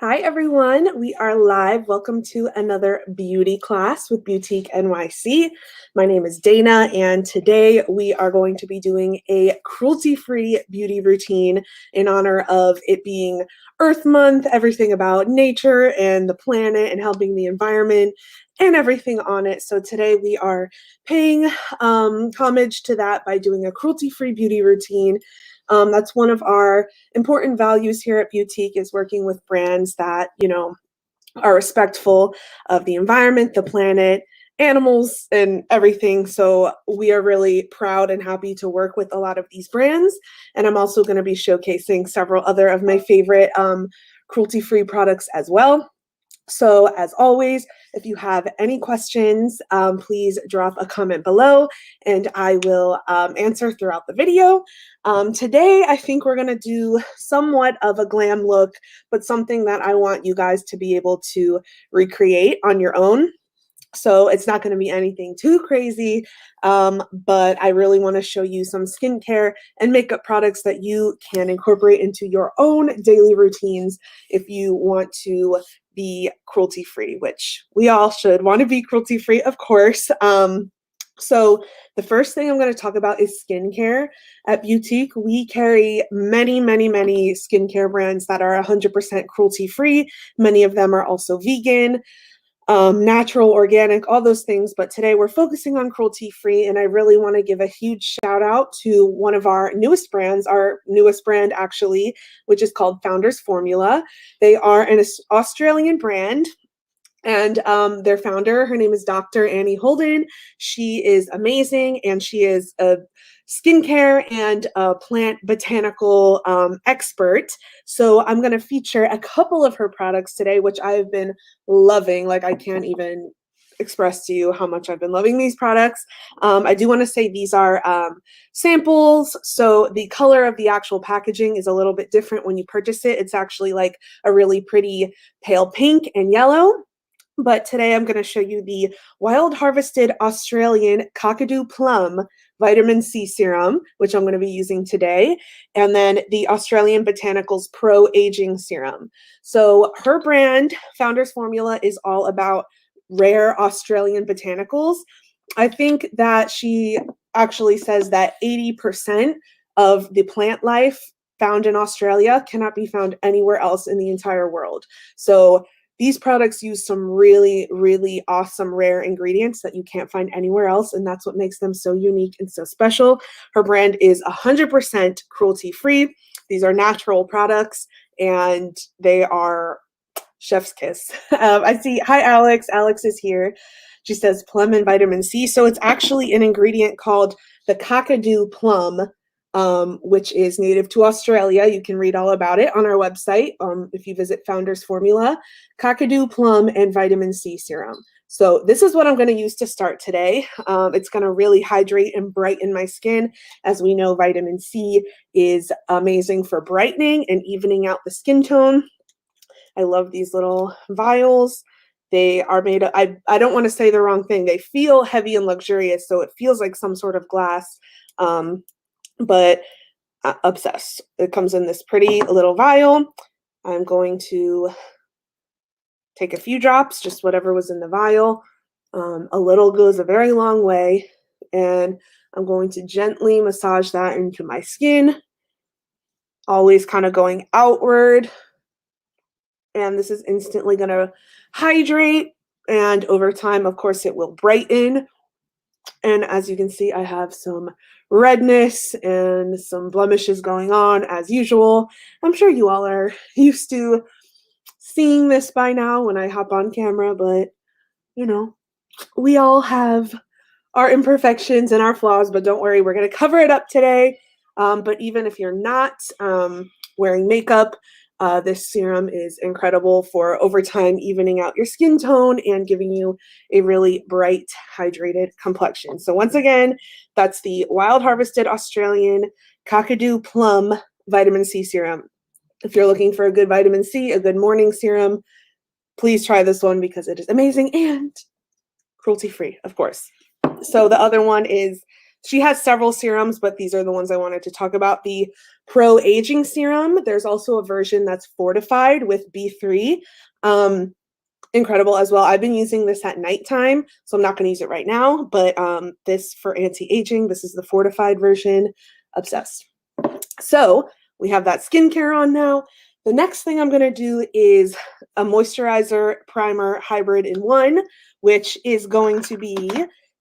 Hi everyone, we are live. Welcome to another beauty class with Beautyque NYC. My name is Dana and today we are going to be doing a cruelty-free beauty routine in honor of it being Earth Month, everything about nature and the planet and helping the environment and everything on it. So today we are paying homage to that by doing a cruelty-free beauty routine. That's one of our important values here at Beautyque, is working with brands that, are respectful of the environment, the planet, animals, and everything. So we are really proud and happy to work with a lot of these brands. And I'm also going to be showcasing several other of my favorite cruelty-free products as well. So as always, if you have any questions, please drop a comment below and I will answer throughout the video. Today, I think we're going to do somewhat of a glam look, but something that I want you guys to be able to recreate on your own. So it's not going to be anything too crazy, but I really want to show you some skincare and makeup products that you can incorporate into your own daily routines if you want to be cruelty-free, which we all should want to be cruelty-free, of course. So the first thing I'm going to talk about is skincare. At Beautyque, we carry many skincare brands that are 100% cruelty-free. Many of them are also vegan, natural, organic, all those things. But today we're focusing on cruelty-free, and I really want to give a huge shout out to one of our newest brands, our newest brand actually, which is called Founders Formula. They are an Australian brand. And their founder, her name is Dr. Annie Holden. She is amazing, and she is a skincare and plant botanical expert. So I'm going to feature a couple of her products today, which I've been loving. Like, I can't even express to you how much I've been loving these products. I do want to say these are samples, so the color of the actual packaging is a little bit different when you purchase it. It's actually like a really pretty pale pink and yellow. But today I'm going to show you the Wild Harvested Australian Kakadu Plum Vitamin C Serum, which I'm going to be using today, and then the Australian Botanicals Pro Aging Serum. So her brand, Founders Formula, is all about rare Australian botanicals. I think that she actually says that 80% of the plant life found in Australia cannot be found anywhere else in the entire world. So these products use some really awesome rare ingredients that you can't find anywhere else, and that's what makes them so unique and so special. Her brand is 100% cruelty-free. These are natural products, and they are chef's kiss. I see, hi Alex, Alex is here. She says plum and vitamin C. So it's actually an ingredient called the Kakadu plum, which is native to Australia. You can read all about it on our website if you visit Founders Formula. Kakadu plum and vitamin C serum. So this is what I'm going to use to start today. It's going to really hydrate and brighten my skin. As we know, vitamin C is amazing for brightening and evening out the skin tone. I love these little vials. They are made of, I don't want to say the wrong thing. They feel heavy and luxurious, so it feels like some sort of glass. But obsessed. It comes in this pretty little vial. I'm going to take a few drops, just whatever was in the vial. A little goes a very long way, and I'm going to gently massage that into my skin, always kind of going outward. And this is instantly going to hydrate, and over time, of course, it will brighten. And as you can see, I have some redness and some blemishes going on as usual. I'm sure you all are used to seeing this by now when I hop on camera, but we all have our imperfections and our flaws, but don't worry, we're going to cover it up today. But even if you're not wearing makeup, this serum is incredible for over time evening out your skin tone and giving you a really bright, hydrated complexion. So once again, that's the Wild Harvested Australian Kakadu Plum Vitamin C Serum. If you're looking for a good vitamin C, a good morning serum, please try this one because it is amazing and cruelty-free, of course. So the other one is She has several serums, but these are the ones I wanted to talk about. The Pro Aging Serum. There's also a version that's fortified with B3. Incredible as well. I've been using this at nighttime, so I'm not going to use it right now, but this for anti-aging, this is the fortified version. Obsessed. So we have that skincare on now. The next thing I'm going to do is a moisturizer primer hybrid in one, which is going to be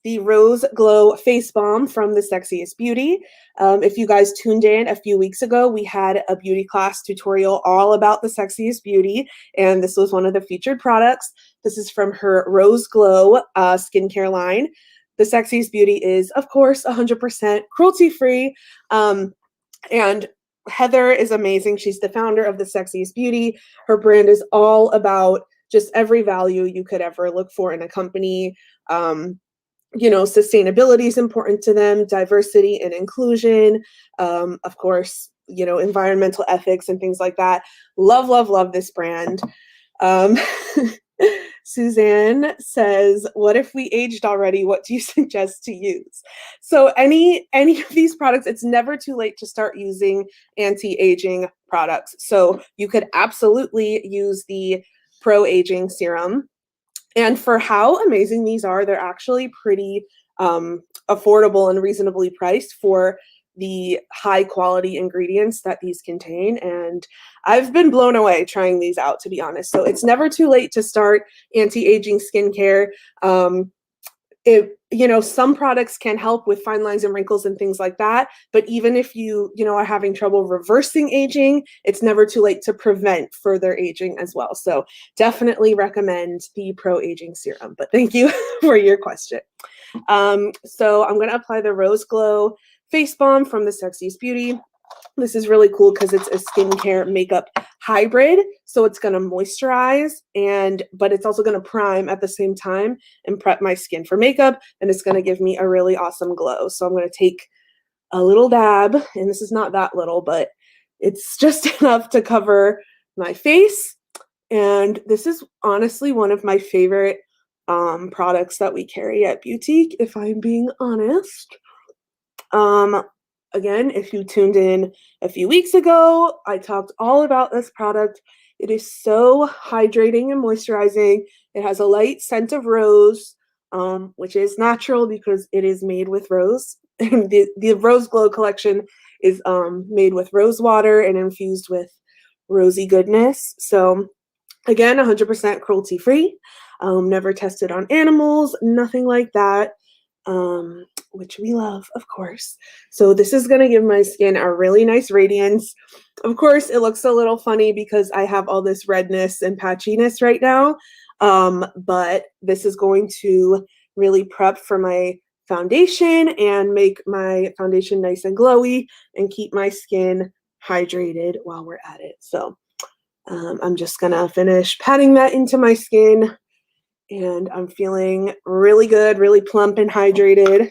the Rose Glow Face Balm from The Sexiest Beauty. If you guys tuned in a few weeks ago, we had a BeautyQlass tutorial all about The Sexiest Beauty, and this was one of the featured products. This is from her Rose Glow skincare line. The Sexiest Beauty is, of course, 100% cruelty-free, and Heather is amazing. She's the founder of The Sexiest Beauty. Her brand is all about just every value you could ever look for in a company. You know, sustainability is important to them, diversity and inclusion, of course, you know, environmental ethics and things like that. Love, love, love this brand. Suzanne says, what if we aged already? What do you suggest to use? So any of these products, it's never too late to start using anti-aging products. So you could absolutely use the Pro Aging Serum. And for how amazing these are, they're actually pretty affordable and reasonably priced for the high quality ingredients that these contain. And I've been blown away trying these out, to be honest. So it's never too late to start anti-aging skincare. You know, some products can help with fine lines and wrinkles and things like that. But even if you know, are having trouble reversing aging, it's never too late to prevent further aging as well. So definitely recommend the Pro Aging Serum. But thank you for your question. So I'm going to apply the Rose Glow Face Balm from The Sexiest Beauty. This is really cool because it's a skincare makeup hybrid. So it's going to moisturize, but it's also going to prime at the same time and prep my skin for makeup. And it's going to give me a really awesome glow. So I'm going to take a little dab, and this is not that little, but it's just enough to cover my face. And this is honestly one of my favorite products that we carry at Beautyque, if I'm being honest. Again, if you tuned in a few weeks ago, I talked all about this product. It is so hydrating and moisturizing. It has a light scent of rose, which is natural because it is made with rose. The Rose Glow collection is made with rose water and infused with rosy goodness. So again, 100% cruelty-free, never tested on animals, nothing like that. Which we love, of course. So this is going to give my skin a really nice radiance. Of course, it looks a little funny because I have all this redness and patchiness right now, but this is going to really prep for my foundation and make my foundation nice and glowy and keep my skin hydrated while we're at it. So I'm just going to finish patting that into my skin, and I'm feeling really good, really plump and hydrated.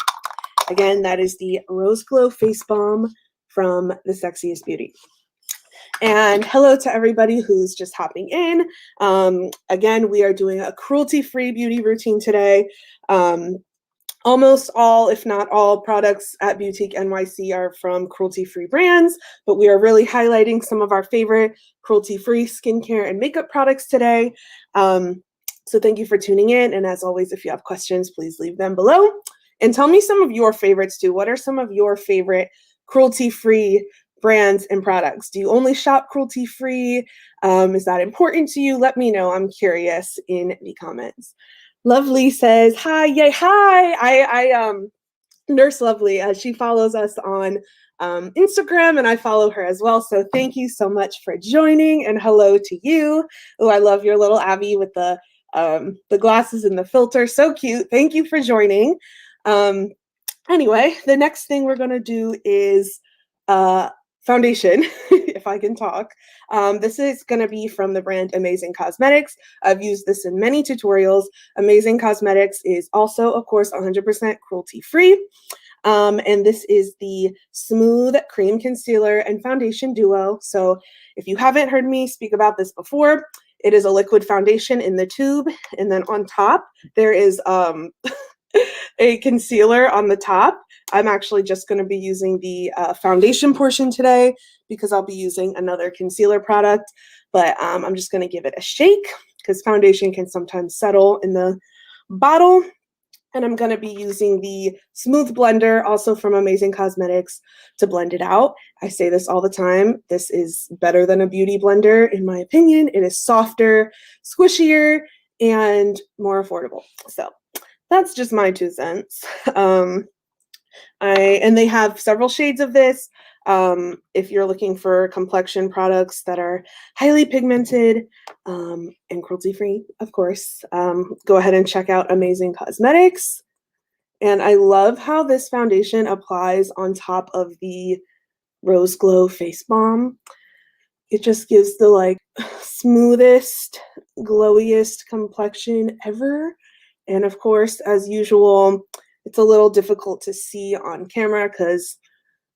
Again, that is the Rose Glow Face Balm from The Sexiest Beauty. And hello to everybody who's just hopping in. Again, we are doing a cruelty-free beauty routine today. Almost all, if not all, products at Beautyque NYC are from cruelty-free brands, but we are really highlighting some of our favorite cruelty-free skincare and makeup products today. So thank you for tuning in. And as always, if you have questions, please leave them below. And tell me some of your favorites too. What are some of your favorite cruelty-free brands and products? Do you only shop cruelty-free? Is that important to you? Let me know. I'm curious in the comments. Lovely says, hi, yay, hi. I Nurse Lovely, she follows us on Instagram, and I follow her as well. So thank you so much for joining, and hello to you. Oh, I love your little Abby with the glasses and the filter. So cute. Thank you for joining. Anyway, the next thing we're going to do is foundation, if I can talk. This is going to be from the brand Amazing Cosmetics. I've used this in many tutorials. Amazing Cosmetics is also, of course, 100% cruelty-free. And this is the Smooth Cream Concealer and Foundation Duo. So if you haven't heard me speak about this before, it is a liquid foundation in the tube. And then on top, there is a concealer on the top. I'm actually just going to be using the foundation portion today because I'll be using another concealer product, but I'm just going to give it a shake because foundation can sometimes settle in the bottle. And I'm going to be using the Smooth Blender, also from Amazing Cosmetics, to blend it out. I say this all the time. This is better than a beauty blender, in my opinion. It is softer, squishier, and more affordable. So that's just my 2 cents. And they have several shades of this. If you're looking for complexion products that are highly pigmented and cruelty-free, of course, go ahead and check out Amazing Cosmetics. And I love how this foundation applies on top of the Rose Glow Face Balm. It just gives the like smoothest, glowiest complexion ever. And of course, as usual, it's a little difficult to see on camera because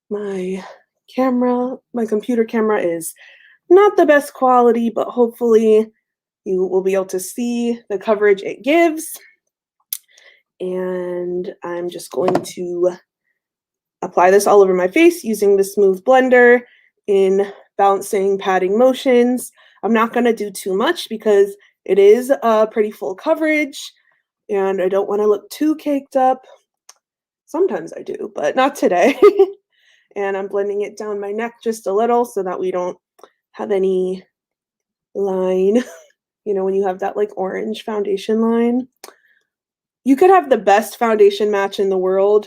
my computer camera is not the best quality, but hopefully you will be able to see the coverage it gives. And I'm just going to apply this all over my face using the Smooth Blender in bouncing, patting motions. I'm not going to do too much because it is a pretty full coverage and I don't want to look too caked up. Sometimes I do, but not today. And I'm blending it down my neck just a little so that we don't have any line. You know, when you have that like orange foundation line. You could have the best foundation match in the world,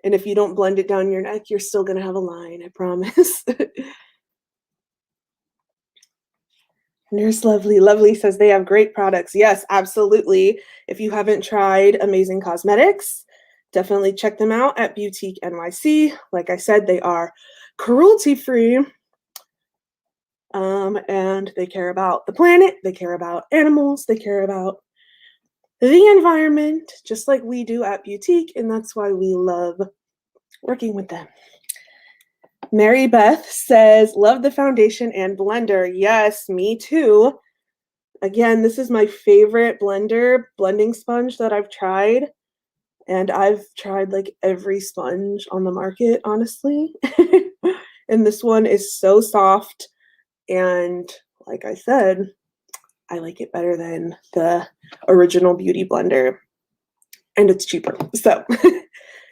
and if you don't blend it down your neck, you're still going to have a line, I promise. Nurse Lovely. Lovely says they have great products. Yes, absolutely. If you haven't tried Amazing Cosmetics, definitely check them out at Beautyque NYC. Like I said, they are cruelty-free. And they care about the planet, they care about animals, they care about the environment, just like we do at Beautyque, and that's why we love working with them. Mary Beth says, love the foundation and blender. Yes, me too. Again, this is my favorite blending sponge that I've tried. And I've tried like every sponge on the market, honestly. And this one is so soft. And like I said, I like it better than the original Beauty Blender. And it's cheaper. So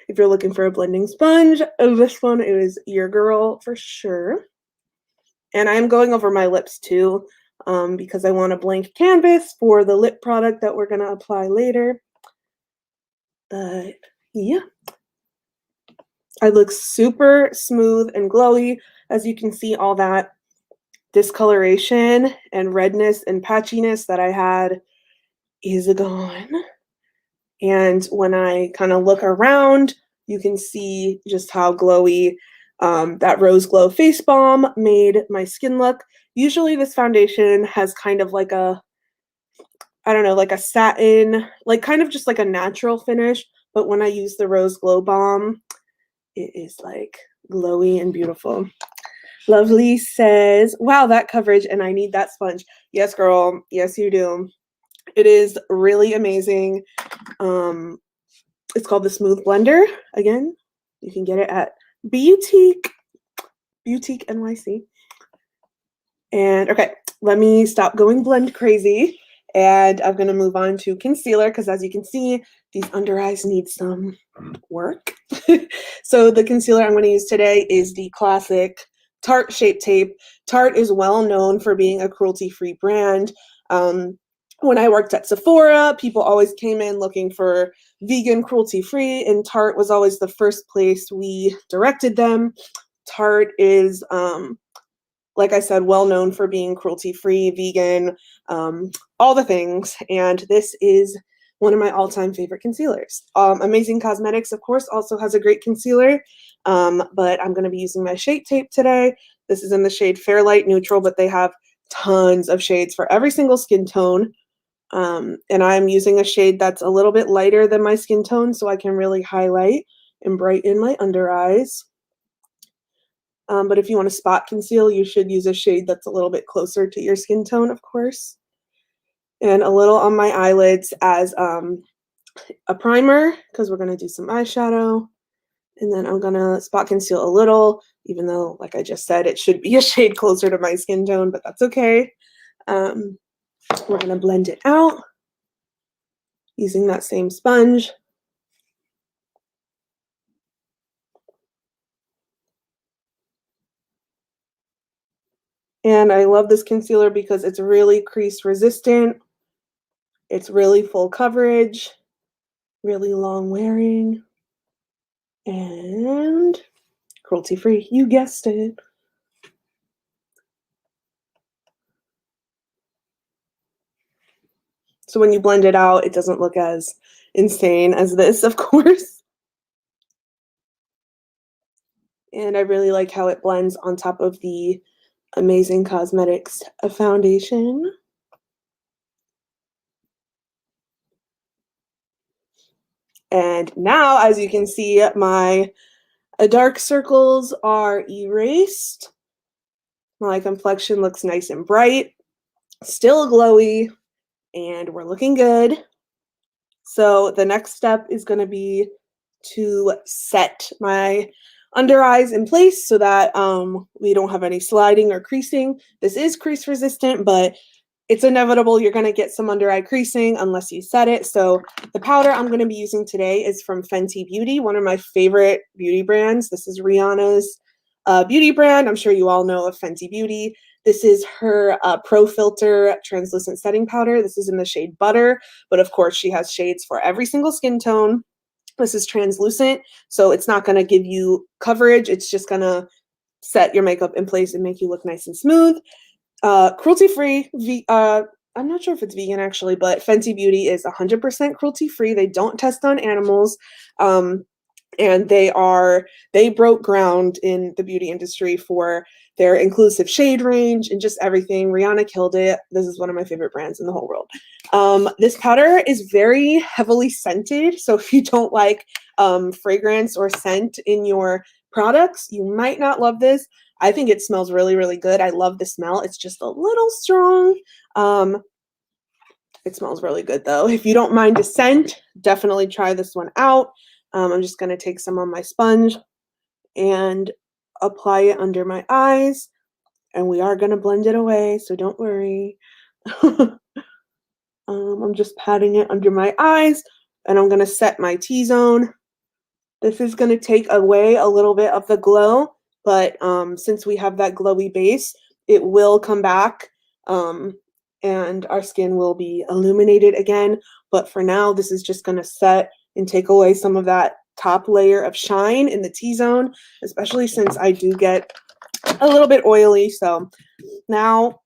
if you're looking for a blending sponge, this one is your girl for sure. And I'm going over my lips too because I want a blank canvas for the lip product that we're going to apply later. But yeah, I look super smooth and glowy. As you can see, all that discoloration and redness and patchiness that I had is gone. And when I kind of look around, you can see just how glowy that Rose Glow Face Balm made my skin look. Usually this foundation has kind of like a, I don't know, like a satin, like kind of just like a natural finish. But when I use the Rose Glow Balm, it is like glowy and beautiful. Lovely says, wow, that coverage, and I need that sponge. Yes, girl. Yes, you do. It is really amazing. It's called the Smooth Blender. Again, you can get it at Beautyque NYC. And okay, let me stop going blend crazy. And I'm going to move on to concealer because as you can see, these under eyes need some work. So the concealer I'm going to use today is the classic Tarte Shape Tape. Tarte is well known for being a cruelty-free brand. When I worked at Sephora, people always came in looking for vegan, cruelty-free, and Tarte was always the first place we directed them. Tarte is, like I said, well known for being cruelty-free, vegan, all the things, and this is one of my all-time favorite concealers. Amazing Cosmetics, of course, also has a great concealer, but I'm going to be using my Shape Tape today. This is in the shade Fairlight Neutral, but they have tons of shades for every single skin tone. And I'm using a shade that's a little bit lighter than my skin tone so I can really highlight and brighten my under eyes. But if you want to spot conceal, you should use a shade that's a little bit closer to your skin tone, of course. And a little on my eyelids as a primer because we're going to do some eyeshadow. And then I'm gonna spot conceal a little, even though, like I just said, it should be a shade closer to my skin tone, but that's okay. We're gonna blend it out using that same sponge. And I love this concealer because it's really crease resistant. It's really full coverage, really long wearing, and cruelty-free. You guessed it. So when you blend it out, it doesn't look as insane as this, of course. And I really like how it blends on top of the Amazing Cosmetics foundation. And now, as you can see, my dark circles are erased. My complexion looks nice and bright, still glowy, and we're looking good. So the next step is going to be to set my under eyes in place so that we don't have any sliding or creasing. This is crease resistant, but it's inevitable you're going to get some under eye creasing unless you set it. So the powder I'm going to be using today is from Fenty Beauty, one of my favorite beauty brands. This is Rihanna's beauty brand. I'm sure you all know of Fenty Beauty. This is her Pro Filter Translucent Setting Powder. This is in the shade Butter, but of course she has shades for every single skin tone. This is translucent, so it's not going to give you coverage. It's just going to set your makeup in place and make you look nice and smooth. Cruelty-free. I'm not sure if it's vegan actually, but Fenty Beauty is 100% cruelty-free. They don't test on animals. And they broke ground in the beauty industry for their inclusive shade range and just everything. Rihanna killed it. This is one of my favorite brands in the whole world. This powder is very heavily scented, so if you don't like fragrance or scent in your products, you might not love this. I think it smells really, really good. I love the smell. It's just a little strong. It smells really good though. If you don't mind the scent, definitely try this one out. I'm just going to take some on my sponge and apply it under my eyes, and we are going to blend it away, so don't worry. I'm just patting it under my eyes, and I'm going to set my T-zone. This is going to take away a little bit of the glow, but since we have that glowy base, it will come back, and our skin will be illuminated again. But for now, this is just going to set and take away some of that top layer of shine in the T-zone, especially since I do get a little bit oily. So now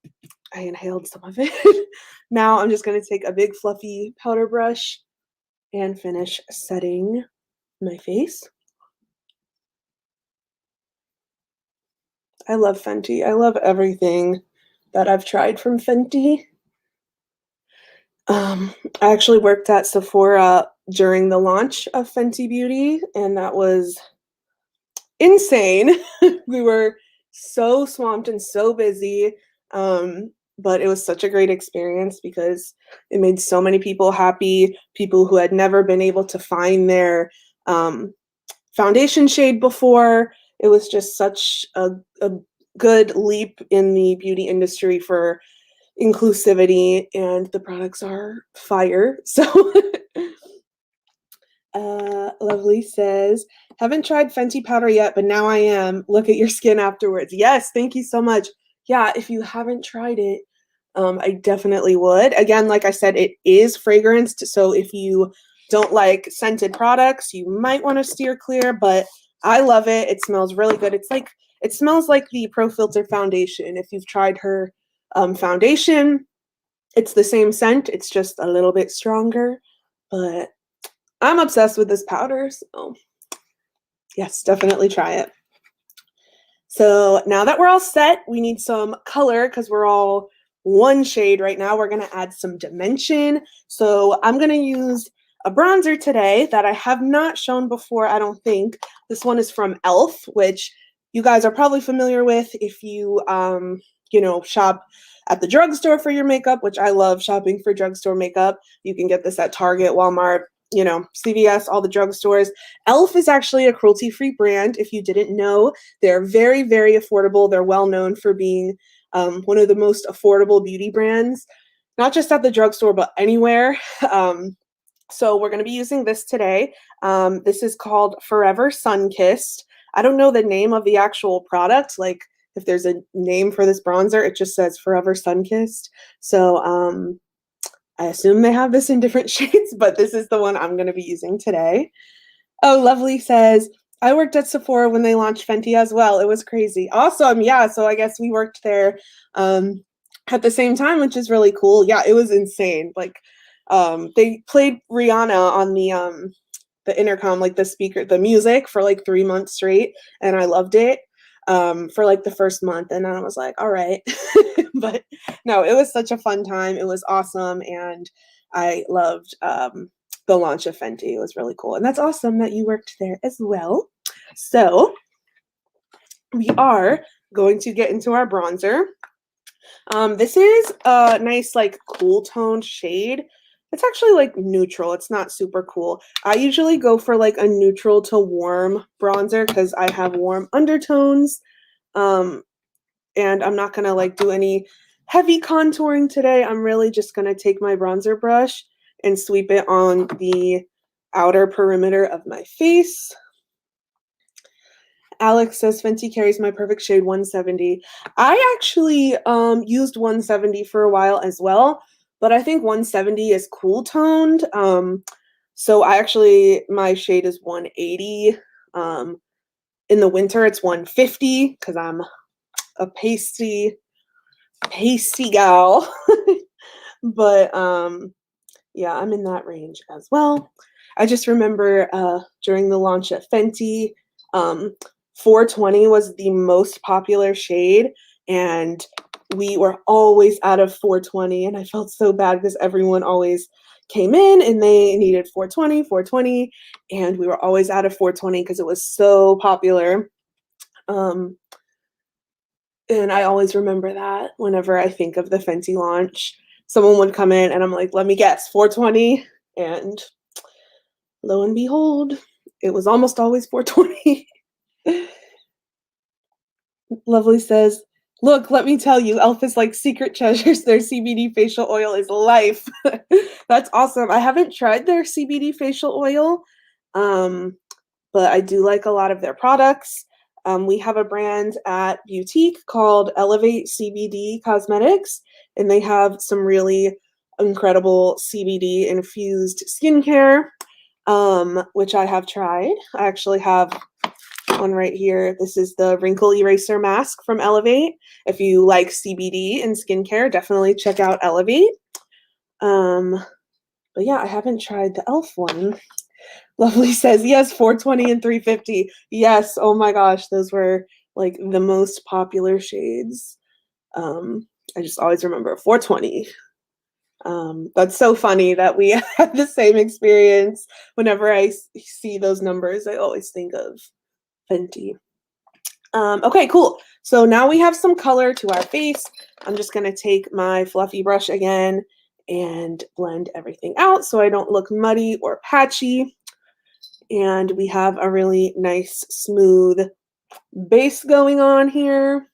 I inhaled some of it. Now I'm just going to take a big fluffy powder brush and finish setting my face. I love Fenty. I love everything that I've tried from Fenty. I actually worked at Sephora during the launch of Fenty Beauty, and that was insane. We were so swamped and so busy, but it was such a great experience because it made so many people happy, people who had never been able to find their foundation shade before. It was just such a good leap in the beauty industry for inclusivity, and the products are fire. So Lovely says, haven't tried Fenty powder yet, but now I am. Look at your skin afterwards. Yes, thank you so much. Yeah, if you haven't tried it, I definitely would. Again, like I said, it is fragranced, so if you don't like scented products, you might want to steer clear, but I love it. It smells really good. It smells like the Pro Filter foundation. If you've tried her foundation, it's the same scent. It's just a little bit stronger, but I'm obsessed with this powder, so yes, definitely try it. So now that we're all set, we need some color because we're all one shade right now. We're going to add some dimension. So I'm going to use a bronzer today that I have not shown before, I don't think. This one is from e.l.f., which you guys are probably familiar with if you, shop at the drugstore for your makeup, which I love shopping for drugstore makeup. You can get this at Target, Walmart, you know, CVS, all the drugstores. e.l.f. is actually a cruelty-free brand. If you didn't know, they're very, very affordable. They're well known for being one of the most affordable beauty brands, not just at the drugstore, but anywhere. So we're going to be using this today. This is called Forever Sun-Kissed. I don't know the name of the actual product. Like, if there's a name for this bronzer, it just says Forever Sun-Kissed. So I assume they have this in different shades, but this is the one I'm going to be using today. Oh, Lovely says, I worked at Sephora when they launched Fenty as well. It was crazy. Awesome. Yeah, so I guess we worked there at the same time, which is really cool. Yeah, it was insane. Like, they played Rihanna on the intercom, like the speaker, the music for like 3 months straight, and I loved it for like the first month, and then I was like, all right. But no, it was such a fun time. It was awesome, and I loved the launch of Fenty. It was really cool, and that's awesome that you worked there as well. So we are going to get into our bronzer. This is a nice, like, cool toned shade. It's actually like neutral. It's not super cool. I usually go for like a neutral to warm bronzer because I have warm undertones. And I'm not gonna like do any heavy contouring today. I'm really just gonna take my bronzer brush and sweep it on the outer perimeter of my face. Alex says Fenty carries my perfect shade 170. I actually used 170 for a while as well, but I think 170 is cool toned. So my shade is 180. In the winter, it's 150 because I'm a pasty gal. But yeah, I'm in that range as well. I just remember during the launch at Fenty, 420 was the most popular shade, and we were always out of 420, and I felt so bad because everyone always came in and they needed 420, and we were always out of 420 because it was so popular. And I always remember that whenever I think of the Fenty launch, someone would come in and I'm like, let me guess, 420, and lo and behold, it was almost always 420. Lovely says, look, let me tell you, e.l.f. is like secret treasures. Their CBD facial oil is life. That's awesome. I haven't tried their CBD facial oil, but I do like a lot of their products. We have a brand at Beautyque called Elevate CBD Cosmetics, and they have some really incredible CBD infused skincare, which I have tried. I actually have one right here. This is the Wrinkle Eraser Mask from Elevate. If you like CBD and skincare, definitely check out Elevate. But yeah, I haven't tried the e.l.f. one. Lovely says, yes, 420 and 350. Yes, oh my gosh, those were like the most popular shades. I just always remember 420. That's so funny that we had the same experience. Whenever I see those numbers, I always think of Fenty. Okay, cool. So now we have some color to our face. I'm just going to take my fluffy brush again and blend everything out so I don't look muddy or patchy. And we have a really nice, smooth base going on here.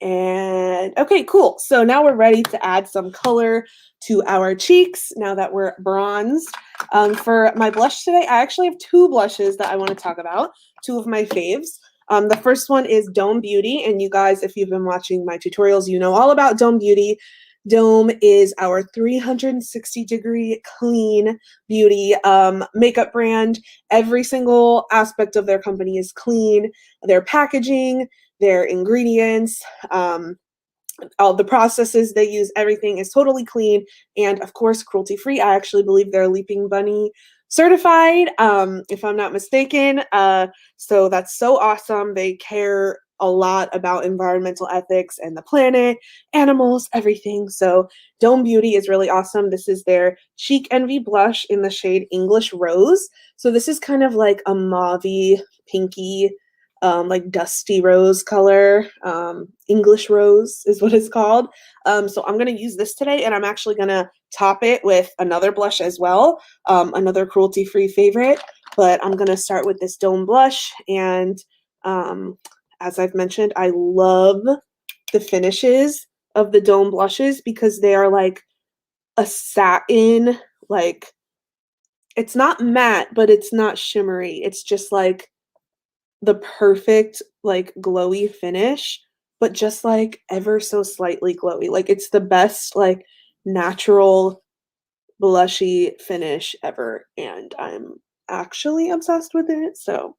And okay, cool. So now we're ready to add some color to our cheeks now that we're bronzed. For my blush today, I actually have two blushes that I want to talk about, two of my faves. The first one is Dome Beauty, and you guys, if you've been watching my tutorials, you know all about Dome Beauty. Dome is our 360-degree clean beauty makeup brand. Every single aspect of their company is clean. Their packaging, their ingredients, all the processes they use, everything is totally clean. And of course, cruelty-free. I actually believe they're Leaping Bunny certified, if I'm not mistaken. So that's so awesome. They care a lot about environmental ethics and the planet, animals, everything. So Dome Beauty is really awesome. This is their Cheek Envy blush in the shade English Rose. So this is kind of like a mauvey, pinky like dusty rose color. English rose is what it's called. So I'm going to use this today, and I'm actually going to top it with another blush as well, another cruelty-free favorite. But I'm going to start with this Dome blush, and as I've mentioned, I love the finishes of the Dome blushes because they are like a satin, like it's not matte, but it's not shimmery. It's just like the perfect like glowy finish, but just like ever so slightly glowy. Like it's the best like natural blushy finish ever, and I'm actually obsessed with it. So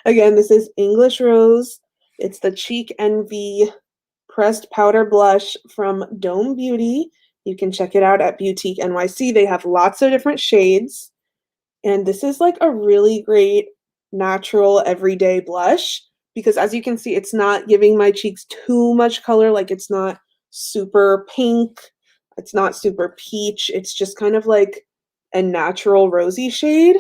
again, this is English Rose. It's the Cheek Envy pressed powder blush from Dome Beauty. You can check it out at Beautyque NYC. They have lots of different shades. And this is like a really great natural everyday blush because as you can see, it's not giving my cheeks too much color. Like it's not super pink. It's not super peach. It's just kind of like a natural rosy shade.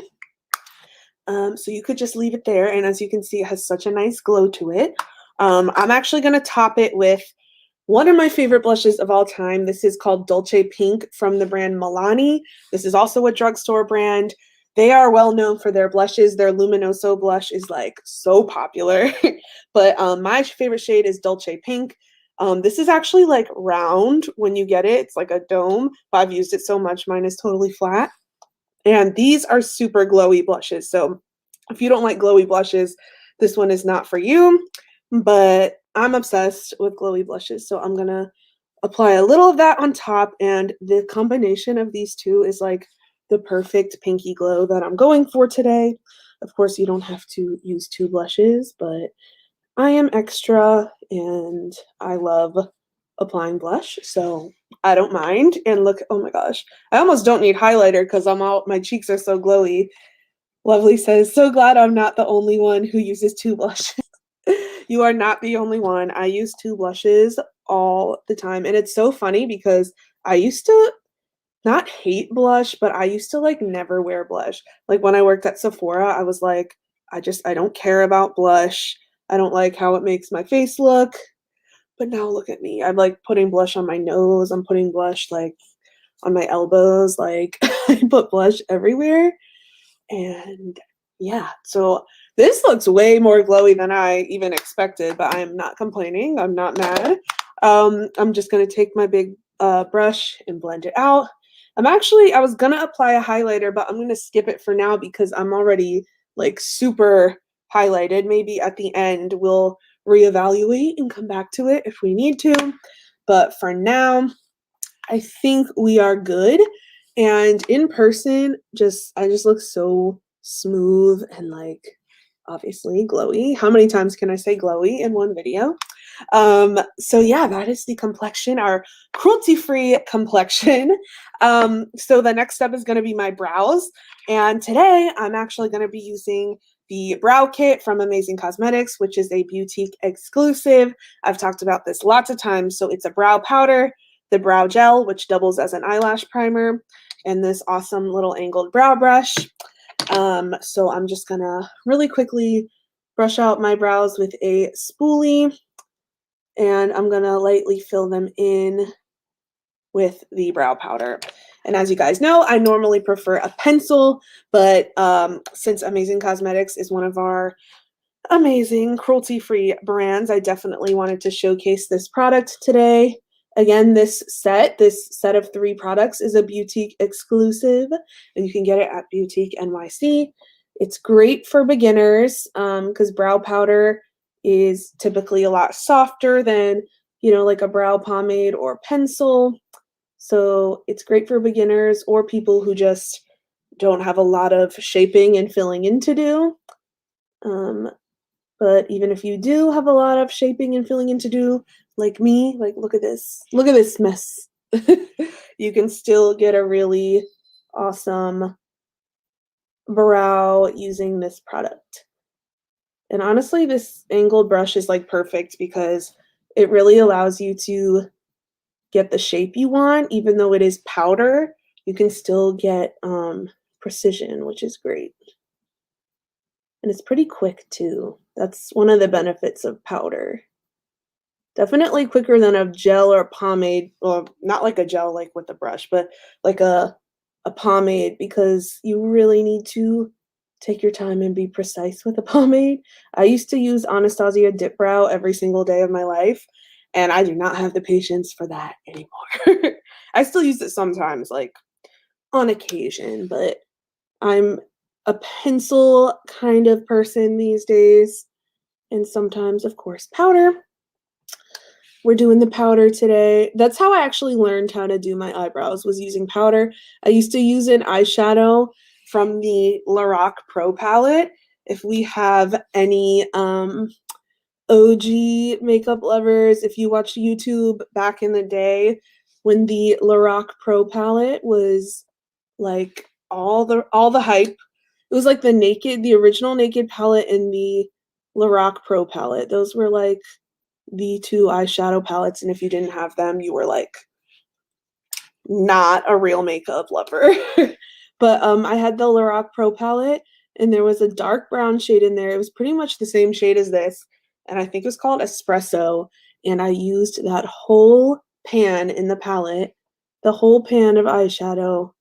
So you could just leave it there. And as you can see, it has such a nice glow to it. I'm actually going to top it with one of my favorite blushes of all time. This is called Dolce Pink from the brand Milani. This is also a drugstore brand. They are well known for their blushes. Their Luminoso blush is like so popular. But my favorite shade is Dolce Pink. This is actually like round when you get it. It's like a dome, but I've used it so much. Mine is totally flat. And these are super glowy blushes. So if you don't like glowy blushes, this one is not for you. But I'm obsessed with glowy blushes. So I'm going to apply a little of that on top. And the combination of these two is like the perfect pinky glow that I'm going for today. Of course, you don't have to use two blushes, but I am extra and I love applying blush, so I don't mind. And look, oh my gosh, I almost don't need highlighter because my cheeks are so glowy. Lovely says, so glad I'm not the only one who uses two blushes. You are not the only one. I use two blushes all the time. And it's so funny because I used to not hate blush, but I used to like never wear blush. Like when I worked at Sephora, I was like, I don't care about blush. I don't like how it makes my face look. But now look at me. I'm like putting blush on my nose. I'm putting blush like on my elbows. Like I put blush everywhere. And yeah, so this looks way more glowy than I even expected, but I'm not complaining. I'm not mad. I'm just going to take my big brush and blend it out. I was going to apply a highlighter, but I'm going to skip it for now because I'm already like super highlighted. Maybe at the end we'll reevaluate and come back to it if we need to. But for now, I think we are good. And in person, I just look so smooth and like obviously glowy. How many times can I say glowy in one video? So yeah, that is the complexion, our cruelty-free complexion. So the next step is going to be my brows. And today I'm actually going to be using the brow kit from Amazing Cosmetics, which is a Beautyque exclusive. I've talked about this lots of times. So it's a brow powder, the brow gel, which doubles as an eyelash primer, and this awesome little angled brow brush. So I'm just gonna really quickly brush out my brows with a spoolie, and I'm gonna lightly fill them in with the brow powder. And as you guys know, I normally prefer a pencil, but since Amazing Cosmetics is one of our amazing cruelty-free brands, I definitely wanted to showcase this product today. Again, this set of 3 products is a Beautyque exclusive, and you can get it at Beautyque NYC. It's great for beginners because brow powder is typically a lot softer than, like a brow pomade or pencil. So it's great for beginners or people who just don't have a lot of shaping and filling in to do. But even if you do have a lot of shaping and filling in to do, like me, like look at this mess. You can still get a really awesome brow using this product. And honestly, this angled brush is like perfect because it really allows you to get the shape you want. Even though it is powder, you can still get precision, which is great. And it's pretty quick too. That's one of the benefits of powder. Definitely quicker than a gel or a pomade. Well, not like a gel like with a brush, but like a pomade, because you really need to take your time and be precise with a pomade. I used to use Anastasia Dip Brow every single day of my life, and I do not have the patience for that anymore. I still use it sometimes, like on occasion, but I'm a pencil kind of person these days, and sometimes, of course, powder. We're doing the powder today. That's how I actually learned how to do my eyebrows, was using powder. I used to use an eyeshadow from the Lorac Pro palette. If we have any OG makeup lovers, if you watched YouTube back in the day when the Lorac Pro palette was like all the hype. It was like the original Naked palette and the Lorac Pro palette. Those were like the two eyeshadow palettes, and if you didn't have them, you were like not a real makeup lover. But I had the Lorac Pro palette, and there was a dark brown shade in there. It was pretty much the same shade as this, and I think it was called Espresso, and I used that whole pan in the palette, the whole pan of eyeshadow,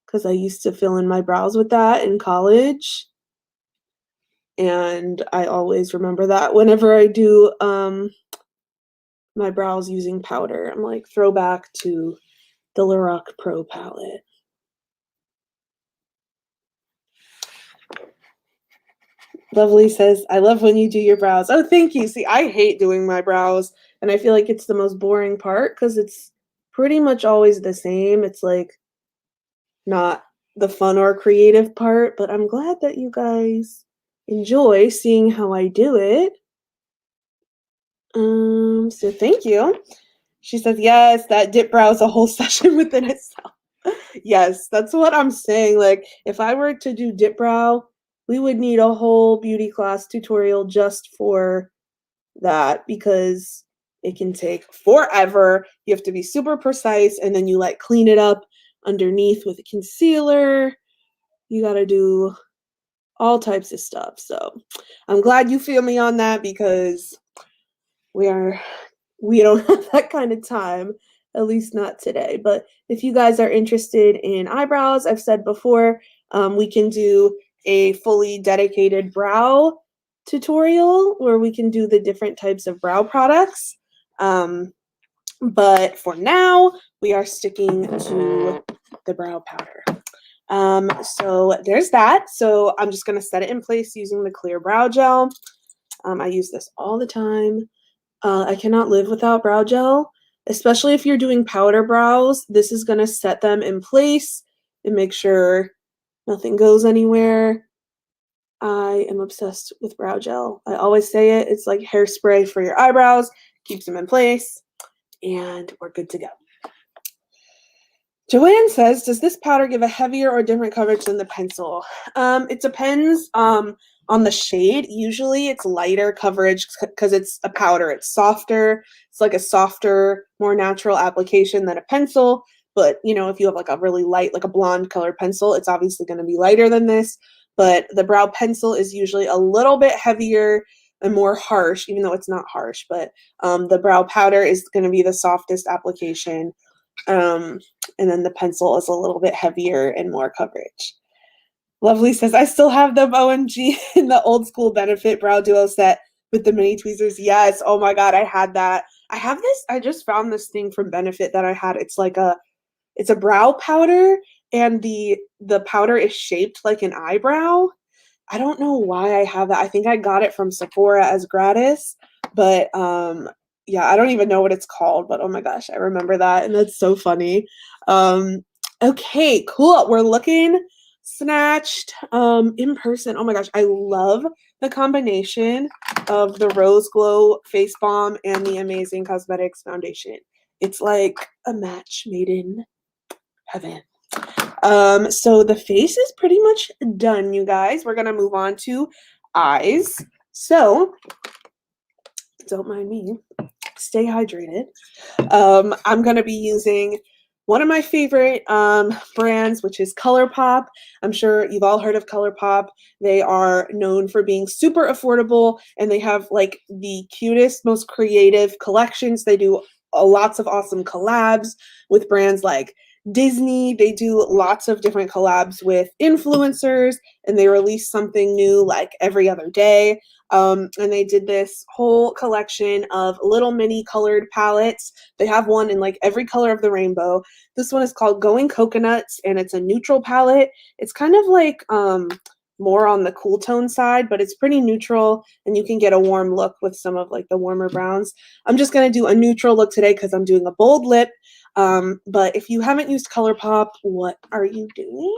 because I used to fill in my brows with that in college. And I always remember that whenever I do my brows using powder. I'm like, throwback to the Lorac Pro palette. Lovely says, I love when you do your brows. Oh, thank you. See, I hate doing my brows, and I feel like it's the most boring part because it's pretty much always the same. It's like not the fun or creative part, but I'm glad that you guys enjoy seeing how I do it. So thank you. She says, yes, that dip brow is a whole session within itself. Yes, that's what I'm saying. Like, if I were to do dip brow, we would need a whole beauty class tutorial just for that, because it can take forever. You have to be super precise, and then you like clean it up underneath with a concealer. You got to do all types of stuff. So I'm glad you feel me on that, because we don't have that kind of time, at least not today. But if you guys are interested in eyebrows, I've said before, we can do a fully dedicated brow tutorial where we can do the different types of brow products. But for now, we are sticking to the brow powder. So there's that. So I'm just going to set it in place using the clear brow gel. I use this all the time. I cannot live without brow gel, especially if you're doing powder brows. This is going to set them in place and make sure nothing goes anywhere. I am obsessed with brow gel. I always say it. It's like hairspray for your eyebrows, keeps them in place, and we're good to go. Joanne says, does this powder give a heavier or different coverage than the pencil? It depends on the shade. Usually it's lighter coverage because it's a powder. It's softer. It's like a softer, more natural application than a pencil. But, you know, if you have like a really light, like a blonde colored pencil, it's obviously going to be lighter than this. But the brow pencil is usually a little bit heavier and more harsh, even though it's not harsh. But the brow powder is going to be the softest application. And then the pencil is a little bit heavier and more coverage. Lovely says, I still have them, OMG, in the old school Benefit Brow Duo set with the mini tweezers. Yes, oh my god, I had that. I have this, I just found this thing from Benefit that I had. It's like it's a brow powder, and the powder is shaped like an eyebrow. I don't know why I have that. I think I got it from Sephora as gratis, but yeah, I don't even know what it's called, but oh my gosh, I remember that, and that's so funny. Okay, cool. We're looking snatched in person. Oh my gosh, I love the combination of the Rose Glow Face Balm and the Amazing Cosmetics Foundation. It's like a match made in heaven. So the face is pretty much done, you guys. We're gonna move on to eyes. So don't mind me. Stay hydrated. I'm gonna be using one of my favorite brands, which is ColourPop. I'm sure you've all heard of ColourPop. They are known for being super affordable, and they have like the cutest, most creative collections. They do lots of awesome collabs with brands like Disney. They do lots of different collabs with influencers, and they release something new like every other day. And they did this whole collection of little mini colored palettes. They have one in like every color of the rainbow. This one is called Going Coconuts, and it's a neutral palette. It's kind of like more on the cool tone side, but it's pretty neutral, and you can get a warm look with some of like the warmer browns. I'm just going to do a neutral look today because I'm doing a bold lip. But if you haven't used ColourPop, what are you doing?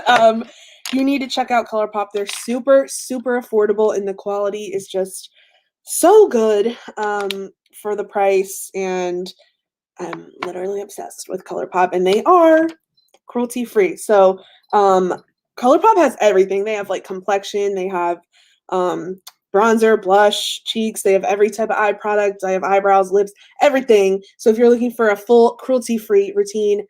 um, you need to check out ColourPop. They're super, super affordable, and the quality is just so good for the price. And I'm literally obsessed with ColourPop, and they are cruelty-free. So ColourPop has everything. They have like complexion, they have bronzer, blush, cheeks. They have every type of eye product. I have eyebrows, lips, everything. So if you're looking for a full cruelty-free routine,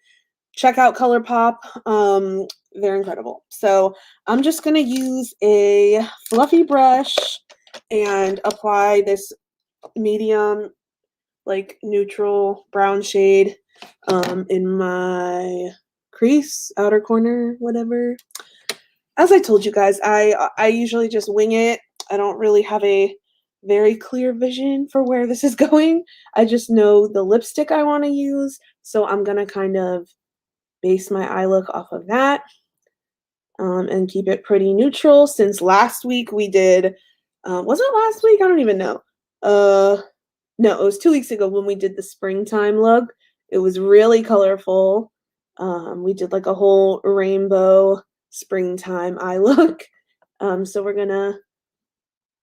check out ColourPop. They're incredible. So I'm just going to use a fluffy brush and apply this medium, like neutral brown shade in my crease, outer corner, whatever. As I told you guys, I usually just wing it. I don't really have a very clear vision for where this is going. I just know the lipstick I want to use, so I'm going to kind of base my eye look off of that and keep it pretty neutral. Since last week we did, was it last week? I don't even know. No, it was 2 weeks ago when we did the springtime look. It was really colorful. We did like a whole rainbow springtime eye look. So we're gonna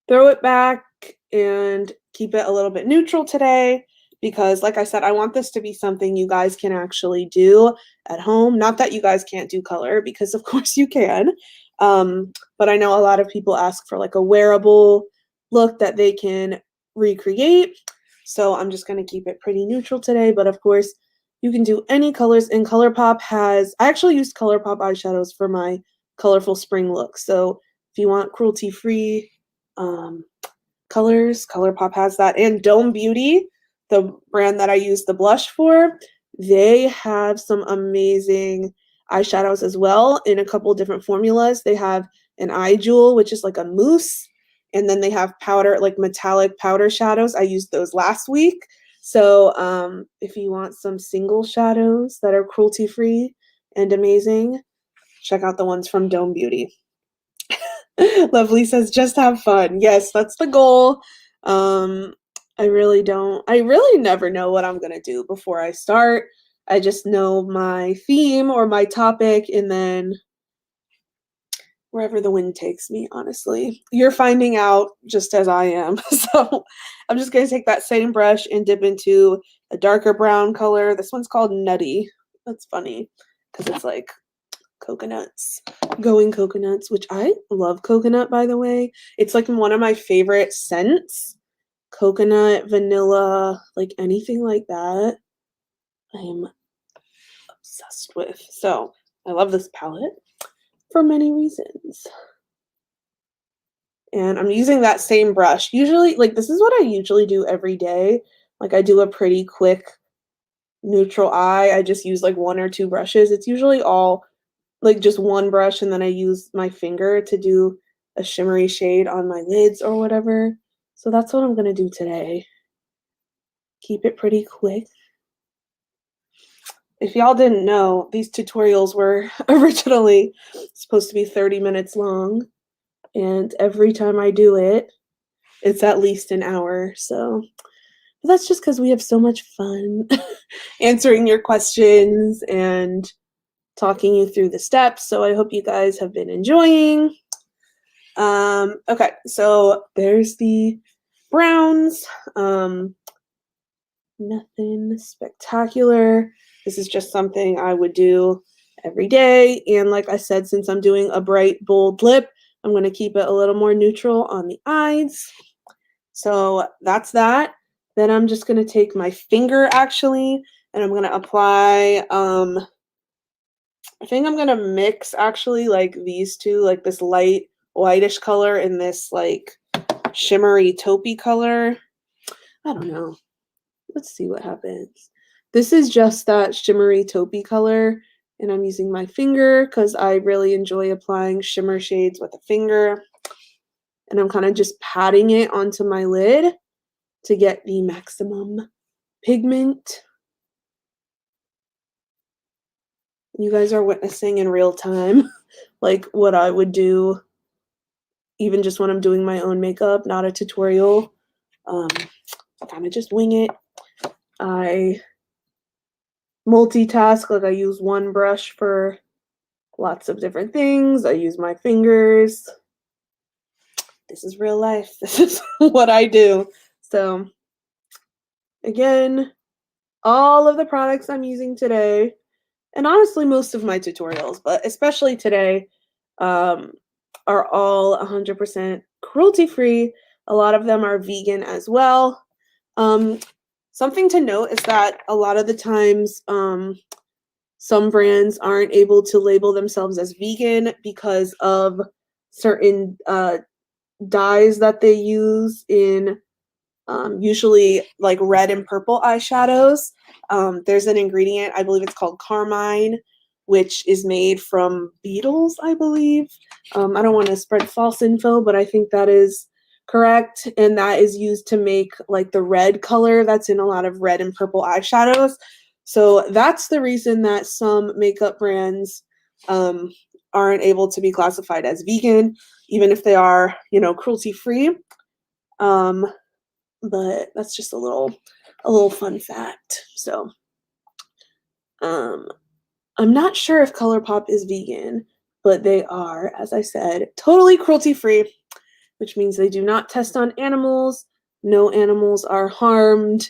throw it back and keep it a little bit neutral today because, like I said, I want this to be something you guys can actually do at home. Not that you guys can't do color, because of course you can. But I know a lot of people ask for like a wearable look that they can recreate. So I'm just going to keep it pretty neutral today. But of course, you can do any colors. And ColourPop has, I actually used ColourPop eyeshadows for my colorful spring look. So if you want cruelty-free colors, ColourPop has that. And Dome Beauty, the brand that I use the blush for, they have some amazing eyeshadows as well in a couple different formulas. They have an eye jewel, which is like a mousse, and then they have powder, like metallic powder shadows. I used those last week. So if you want some single shadows that are cruelty-free and amazing, check out the ones from Dome Beauty. Lovely says, just have fun. Yes, that's the goal. I really never know what I'm going to do before I start. I just know my theme or my topic, and then wherever the wind takes me, honestly. You're finding out just as I am. So I'm just going to take that same brush and dip into a darker brown color. This one's called Nutty. That's funny because it's like coconuts, Going Coconuts, which I love coconut, by the way. It's like one of my favorite scents. Coconut, vanilla, like anything like that, I am obsessed with. So I love this palette for many reasons. And I'm using that same brush. Usually, like, this is what I usually do every day. Like, I do a pretty quick neutral eye. I just use like one or two brushes. It's usually all like just one brush, and then I use my finger to do a shimmery shade on my lids or whatever. So that's what I'm going to do today. Keep it pretty quick. If y'all didn't know, these tutorials were originally supposed to be 30 minutes long, and every time I do it, it's at least an hour. So but that's just because we have so much fun answering your questions and talking you through the steps. So I hope you guys have been enjoying. Okay, so there's the browns. Nothing spectacular. This is just something I would do every day. And like I said, since I'm doing a bright, bold lip, I'm going to keep it a little more neutral on the eyes. So that's that. Then I'm just going to take my finger, actually, And I'm gonna apply, I think I'm gonna mix actually like these two, like this light whitish color and this like shimmery taupey color. I don't know. Let's see what happens. This is just that shimmery taupey color, and I'm using my finger because I really enjoy applying shimmer shades with a finger. And I'm kind of just patting it onto my lid to get the maximum pigment. You guys are witnessing in real time like what I would do even just when I'm doing my own makeup, not a tutorial. I kind of just wing it. I multitask, like I use one brush for lots of different things. I use my fingers. This is real life. This is what I do. So again, all of the products I'm using today, and honestly most of my tutorials, but especially today, are all 100% cruelty-free. A lot of them are vegan as well. Something to note is that a lot of the times some brands aren't able to label themselves as vegan because of certain dyes that they use in usually like red and purple eyeshadows. There's an ingredient, I believe it's called carmine, which is made from beetles, I believe. I don't want to spread false info, but I think that is correct. And that is used to make like the red color that's in a lot of red and purple eyeshadows. So that's the reason that some makeup brands aren't able to be classified as vegan, even if they are, you know, cruelty-free. But that's just a little fun fact. So I'm not sure if ColourPop is vegan, but they are, as I said, totally cruelty-free, which means they do not test on animals. No animals are harmed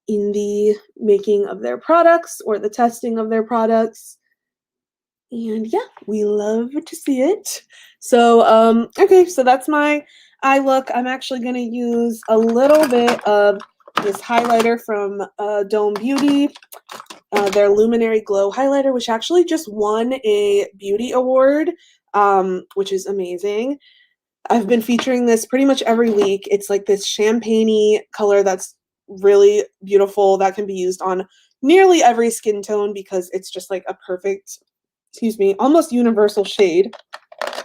in the making of their products or the testing of their products. And yeah, we love to see it. So, okay, so that's my eye look. I'm actually going to use a little bit of this highlighter from Dome Beauty, their Luminary Glow highlighter, which actually just won a beauty award, which is amazing. I've been featuring this pretty much every week. It's like this champagne-y color that's really beautiful that can be used on nearly every skin tone because it's just like a perfect, excuse me, almost universal shade.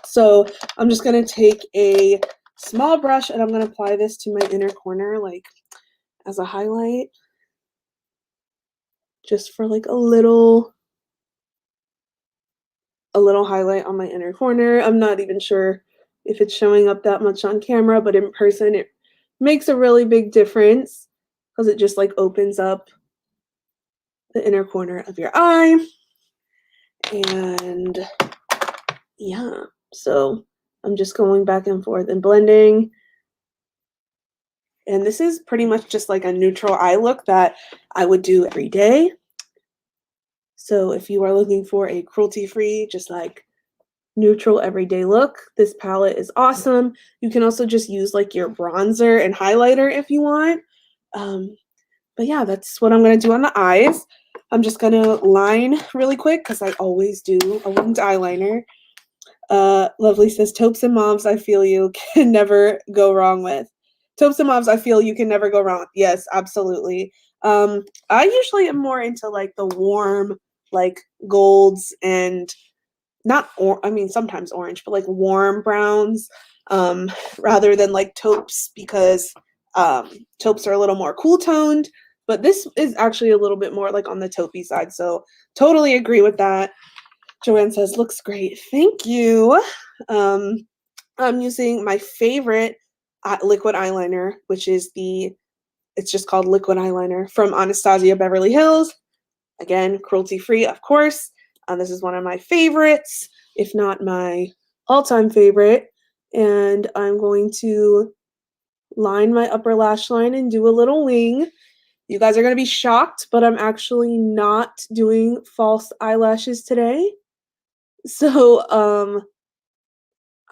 So I'm just going to take a small brush and I'm going to apply this to my inner corner like as a highlight. Just for like a little highlight on my inner corner. I'm not even sure if it's showing up that much on camera, but in person it makes a really big difference because it just like opens up the inner corner of your eye. And yeah, so I'm just going back and forth and blending. And this is pretty much just like a neutral eye look that I would do every day. So if you are looking for a cruelty-free, just like neutral everyday look, this palette is awesome. You can also just use like your bronzer and highlighter if you want. But yeah, that's what I'm going to do on the eyes. I'm just going to line really quick because I always do a winged eyeliner. Lovely says, taupes and mauves, I feel you can never go wrong with. Taupes and mauves, I feel you can never go wrong with. Yes, absolutely. I usually am more into like the warm, like golds and not, I mean, sometimes orange, but like warm browns rather than like taupes because taupes are a little more cool toned. But this is actually a little bit more like on the taupey side. So totally agree with that. Joanne says, looks great. Thank you. I'm using my favorite liquid eyeliner, which is it's just called liquid eyeliner from Anastasia Beverly Hills. Again, cruelty-free, of course. This is one of my favorites, if not my all-time favorite. And I'm going to line my upper lash line and do a little wing. You guys are going to be shocked, but I'm actually not doing false eyelashes today. So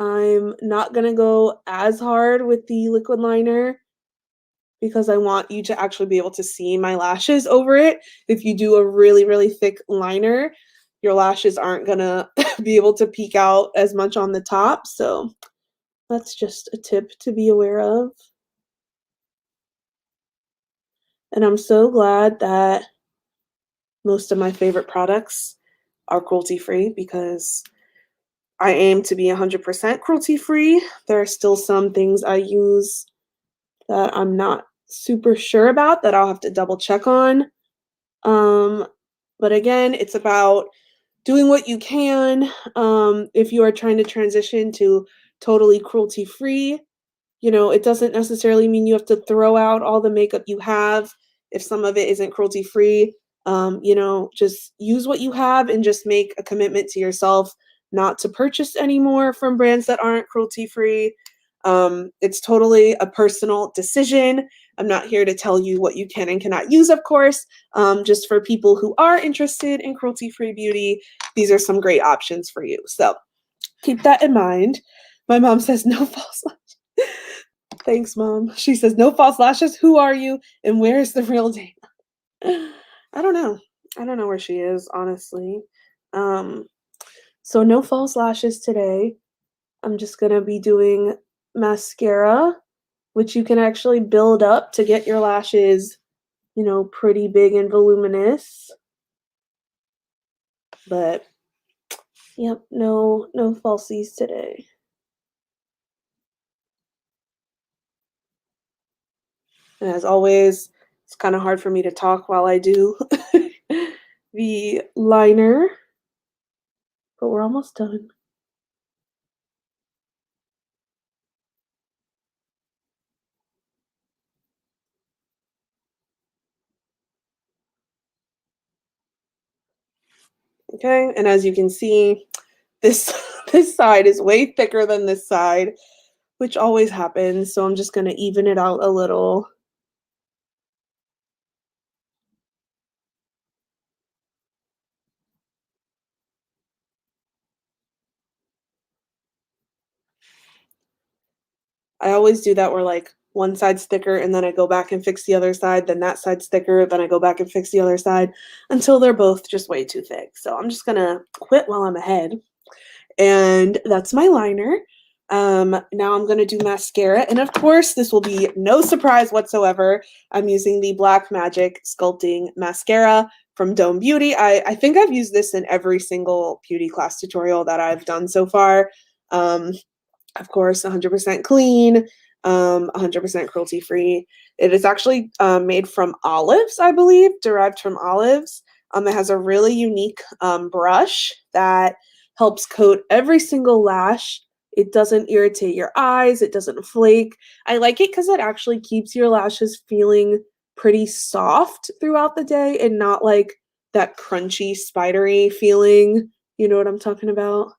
I'm not going to go as hard with the liquid liner because I want you to actually be able to see my lashes over it. If you do a really, really thick liner, your lashes aren't gonna be able to peek out as much on the top. So that's just a tip to be aware of. And I'm so glad that most of my favorite products are cruelty-free because I aim to be 100% cruelty-free. There are still some things I use that I'm not super sure about that I'll have to double check on. Um, but again, it's about doing what you can. If you are trying to transition to totally cruelty-free, you know, it doesn't necessarily mean you have to throw out all the makeup you have if some of it isn't cruelty-free. You know, just use what you have and just make a commitment to yourself not to purchase anymore from brands that aren't cruelty-free. It's totally a personal decision. I'm not here to tell you what you can and cannot use, of course. Just for people who are interested in cruelty-free beauty, these are some great options for you. So keep that in mind. My mom says no false lashes. Thanks, Mom. She says no false lashes. Who are you and where is the real Dana? I don't know. I don't know where she is, honestly. Um, so no false lashes today. I'm just gonna be doing mascara, which you can actually build up to get your lashes, you know, pretty big and voluminous. But yep, no falsies today. And as always, it's kind of hard for me to talk while I do the liner, but we're almost done. Okay, and as you can see, this this side is way thicker than this side, which always happens. So I'm just going to even it out a little. I always do that where like one side's thicker and then I go back and fix the other side, then that side's thicker, then I go back and fix the other side until they're both just way too thick. So I'm just going to quit while I'm ahead. And that's my liner. Now I'm going to do mascara. And of course, this will be no surprise whatsoever. I'm using the Black Magic Sculpting Mascara from Dome Beauty. I think I've used this in every single beauty class tutorial that I've done so far. Of course, 100% clean, 100% cruelty-free. It is actually made from olives, I believe, derived from olives. It has a really unique brush that helps coat every single lash. It doesn't irritate your eyes. It doesn't flake. I like it because it actually keeps your lashes feeling pretty soft throughout the day and not like that crunchy, spidery feeling. You know what I'm talking about?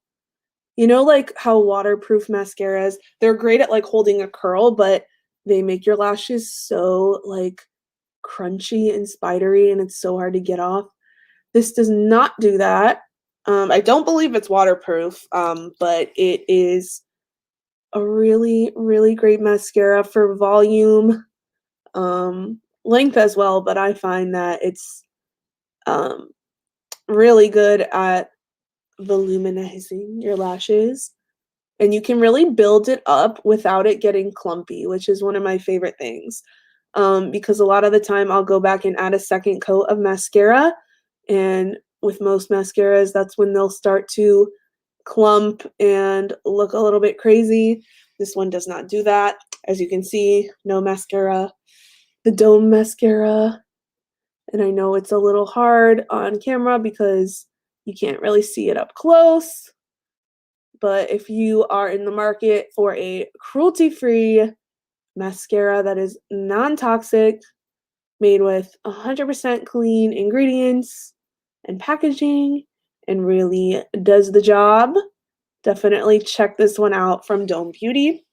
You know, like how waterproof mascaras, they're great at like holding a curl, but they make your lashes so like crunchy and spidery and it's so hard to get off. This does not do that. I don't believe it's waterproof, but it is a really, really great mascara for volume, length as well, but I find that it's um, really good at voluminizing your lashes. And you can really build it up without it getting clumpy, which is one of my favorite things. Because a lot of the time I'll go back and add a second coat of mascara, and with most mascaras, that's when they'll start to clump and look a little bit crazy. This one does not do that. As you can see, no mascara, the Dome mascara. And I know it's a little hard on camera because you can't really see it up close. But if you are in the market for a cruelty-free mascara that is non-toxic, made with 100% clean ingredients and packaging, and really does the job, definitely check this one out from Dome Beauty.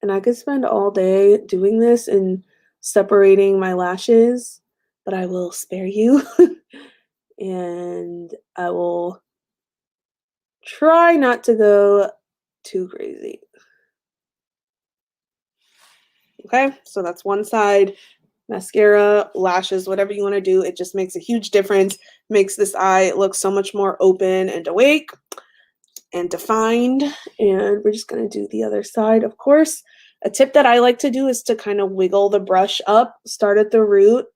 And I could spend all day doing this and separating my lashes, but I will spare you. And I will try not to go too crazy. Okay, so that's one side. Mascara, lashes, whatever you want to do. It just makes a huge difference. Makes this eye look so much more open and awake and defined. And we're just going to do the other side, of course. A tip that I like to do is to kind of wiggle the brush up, start at the root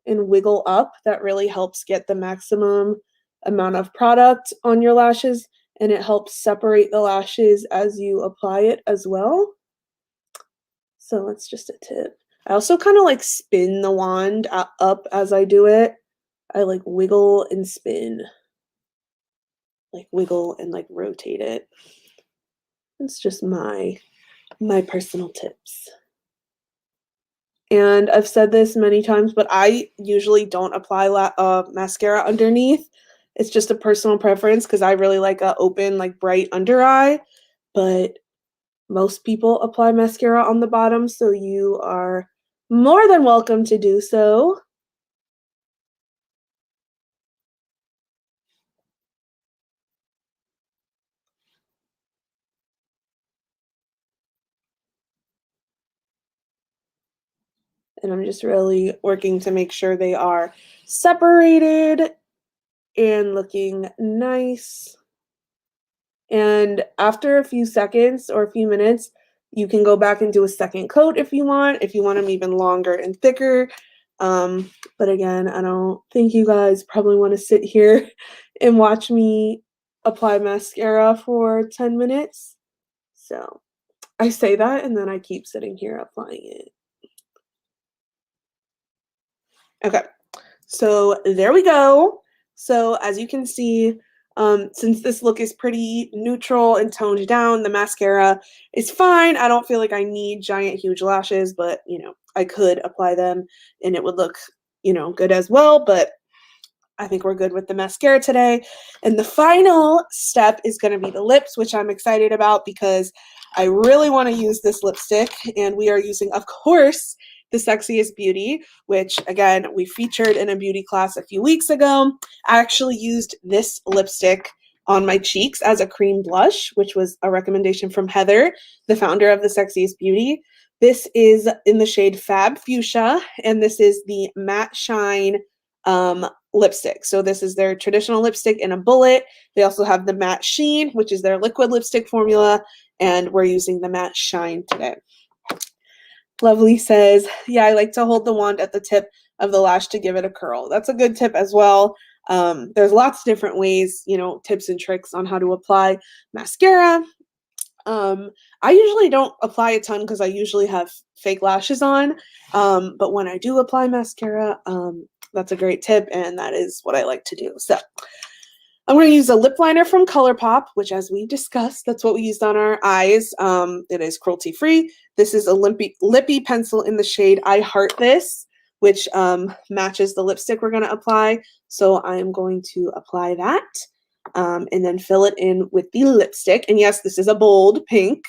and wiggle up. That really helps get the maximum amount of product on your lashes, and it helps separate the lashes as you apply it as well. So that's just a tip. I also kind of like spin the wand up as I do it. I like wiggle and spin, like wiggle and like rotate it. It's just my personal tips. And I've said this many times, but I usually don't apply mascara underneath. It's just a personal preference because I really like a open, like bright under eye. But most people apply mascara on the bottom, so you are more than welcome to do so. And I'm just really working to make sure they are separated and looking nice. And after a few seconds or a few minutes, you can go back and do a second coat if you want them even longer and thicker. But again, I don't think you guys probably want to sit here and watch me apply mascara for 10 minutes. So I say that and then I keep sitting here applying it. Okay, so there we go. So as you can see, since this look is pretty neutral and toned down, the mascara is fine. I don't feel like I need giant, huge lashes, but you know, I could apply them and it would look, you know, good as well. But I think we're good with the mascara today. And the final step is going to be the lips, which I'm excited about because I really want to use this lipstick. And we are using, of course, the Sexiest Beauty, which again, we featured in a beauty class a few weeks ago. I actually used this lipstick on my cheeks as a cream blush, which was a recommendation from Heather, the founder of the Sexiest Beauty. This is in the shade Fab Fuchsia, and this is the Matte Shine lipstick. So this is their traditional lipstick in a bullet. They also have the Matte Sheen, which is their liquid lipstick formula, and we're using the Matte Shine today. Lovely says, yeah, I like to hold the wand at the tip of the lash to give it a curl. That's a good tip as well. There's lots of different ways, you know, tips and tricks on how to apply mascara. I usually don't apply a ton because I usually have fake lashes on. But when I do apply mascara, that's a great tip, and that is what I like to do. So I'm going to use a lip liner from ColourPop, which as we discussed, that's what we used on our eyes. It is cruelty-free. This is a lippy pencil in the shade I Heart This, which matches the lipstick we're going to apply. So I'm going to apply that and then fill it in with the lipstick. And yes, this is a bold pink.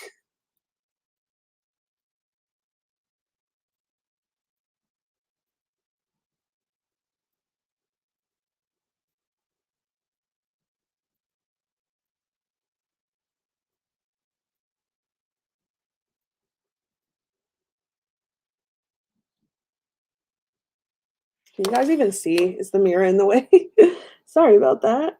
Can you guys even see? Is the mirror in the way? Sorry about that.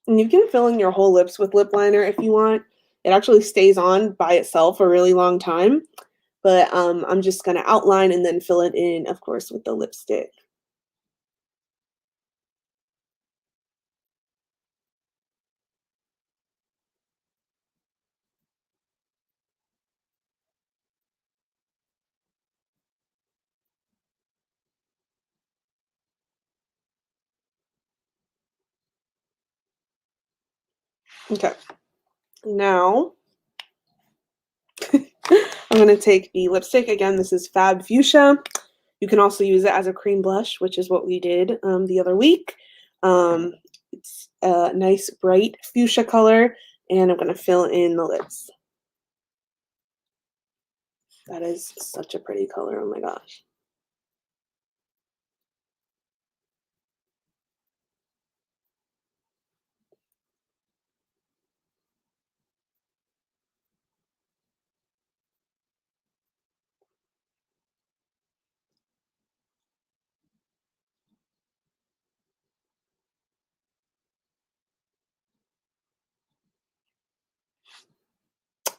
And you can fill in your whole lips with lip liner if you want. It actually stays on by itself a really long time. But I'm just going to outline and then fill it in, of course, with the lipstick. Okay. Now, I'm going to take the lipstick. Again, this is Fab Fuchsia. You can also use it as a cream blush, which is what we did the other week. It's a nice bright fuchsia color, and I'm going to fill in the lips. That is such a pretty color. Oh my gosh.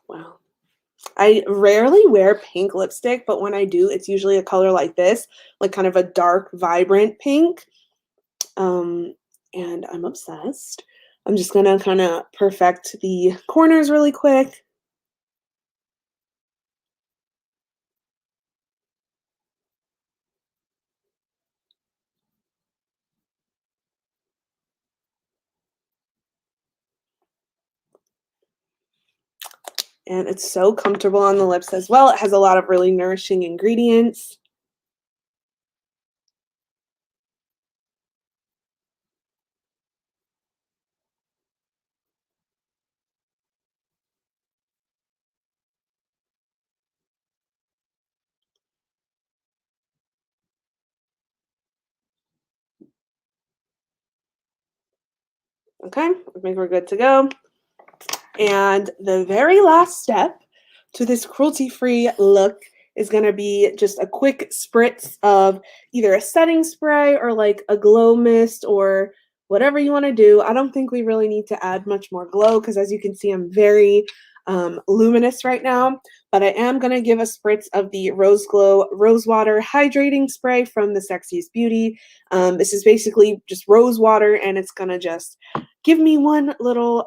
Wow. I rarely wear pink lipstick, but when I do, it's usually a color like this, like kind of a dark, vibrant pink. Um, and I'm obsessed. I'm just gonna kind of perfect the corners really quick. And it's so comfortable on the lips as well. It has a lot of really nourishing ingredients. Okay, I think we're good to go. And the very last step to this cruelty-free look is going to be just a quick spritz of either a setting spray or like a glow mist or whatever you want to do. I don't think we really need to add much more glow because as you can see, I'm very luminous right now, but I am going to give a spritz of the Rose Glow Rose Water Hydrating Spray from the Sexiest Beauty. This is basically just rose water and it's going to just give me one little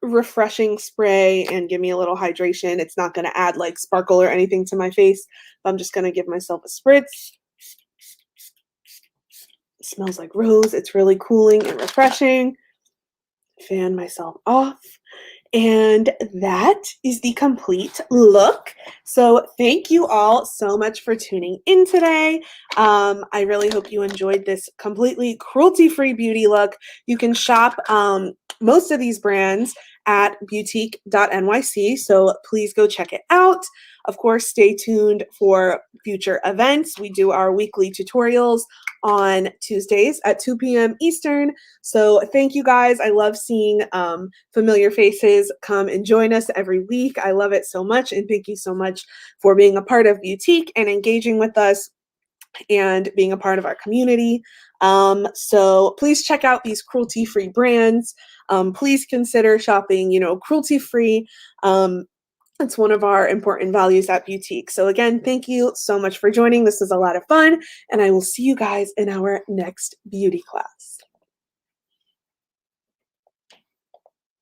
refreshing spray and give me a little hydration. It's not going to add like sparkle or anything to my face. I'm just going to give myself a spritz. It smells like rose. It's really cooling and refreshing. Fan myself off. And that is the complete look. So thank you all so much for tuning in today. I really hope you enjoyed this completely cruelty-free beauty look. You can shop most of these brands at beautique.nyc, so please go check it out. Of course, stay tuned for future events. We do our weekly tutorials on Tuesdays at 2 p.m. Eastern. So thank you guys. I love seeing familiar faces come and join us every week. I love it so much. And thank you so much for being a part of Beautique and engaging with us and being a part of our community. So please check out these cruelty-free brands. Please consider shopping, cruelty-free. It's one of our important values at Beautique. So again, thank you so much for joining. This was a lot of fun, and I will see you guys in our next beauty class.